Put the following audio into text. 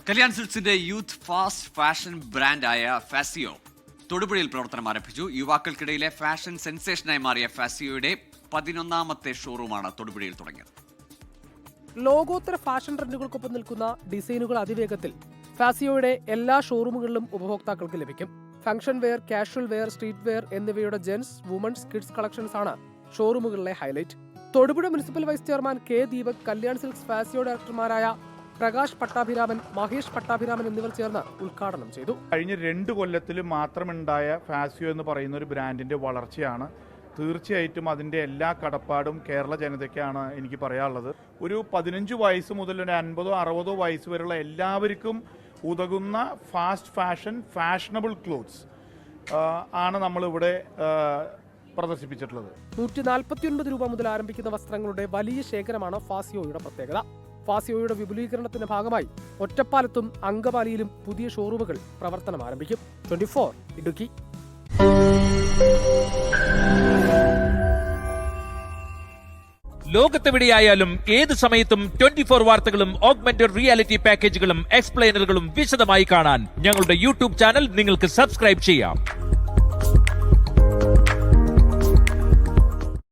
Kalyan സിൽക്സിന്റെ youth fast fashion ബ്രാൻഡായ ഫാസിയോ തൊടുപുഴയിൽ പ്രവർത്തനം ആരംഭിച്ചു. യുവാക്കൾക്കിടയിലെ ഫാഷൻ സെൻസേഷനായി മാറിയ ഫാസിയോയുടെ 11ാമത്തെ ഷോറൂമാണ് തൊടുപുഴയിൽ തുടങ്ങിയത്. ലോകോത്തര ഫാഷൻ ട്രെൻഡുകൾക്കൊപ്പം നിൽക്കുന്ന ഡിസൈനുകൾ അതിവേഗത്തിൽ ഫാസിയോയുടെ എല്ലാ ഷോറൂമുകളിലും ഉപഭോക്താക്കൾക്ക് ലഭിക്കും. Function wear, casual wear, street wear എന്നിവയുടെ ജെൻസ്, വുമൺസ്, കിഡ്സ് കളക്ഷൻസ് ആണ് ഷോറൂമുകളിലെ highlight. Thodupuzha municipal vice chairman K Deepak, Kalyan Silks ഫാസിയോ ഡയറക്ടർമാരായ പ്രകാശ് പട്ടാഭിരാമൻ, മഹേഷ് പട്ടാഭിരാമൻ എന്നിവർ ചേർന്ന് ഉദ്ഘാടനം ചെയ്തു. കഴിഞ്ഞ 2 കൊല്ലത്തിൽ മാത്രമുണ്ടായ ഫാസിയോ എന്ന് പറയുന്ന ഒരു ബ്രാൻഡിന്റെ വളർച്ചയാണ്. തീർച്ചയായിട്ടും അതിൻ്റെ എല്ലാ കടപ്പാടും കേരള ജനതയ്ക്കാണ് എനിക്ക് പറയാനുള്ളത്. ഒരു 15 വയസ്സ് മുതൽ ഒരു 50 60 വയസ്സ് വരെയുള്ള എല്ലാവർക്കും ഉതകുന്ന ഫാസ്റ്റ് ഫാഷൻ, ഫാഷനബിൾ ക്ലോത്ത്സ് ആണ് നമ്മളിവിടെ പ്രദർശിപ്പിച്ചിട്ടുള്ളത്. 149 രൂപ മുതൽ ആരംഭിക്കുന്ന വസ്ത്രങ്ങളുടെ വലിയ ശേഖരമാണ് ഫാസിയോയുടെ പ്രത്യേകത. ഫാസിയോയുടെ വിപുലീകരണത്തിന്റെ ഭാഗമായി ഒറ്റപ്പാലത്തും അങ്കമാലിയിലും പുതിയ ഷോറൂമുകൾ പ്രവർത്തനം ആരംഭിക്കും. 24 ഇടുക്കി. ലോകത്തെവിടെയായാലും ഏത് സമയത്തും 24 വാർത്തകളും ഓഗ്മെന്റഡ് റിയാലിറ്റി പാക്കേജുകളും എക്സ്പ്ലെയിനറുകളും വിശദമായി കാണാൻ ഞങ്ങളുടെ യൂട്യൂബ് ചാനൽ നിങ്ങൾക്ക് സബ്സ്ക്രൈബ് ചെയ്യാം.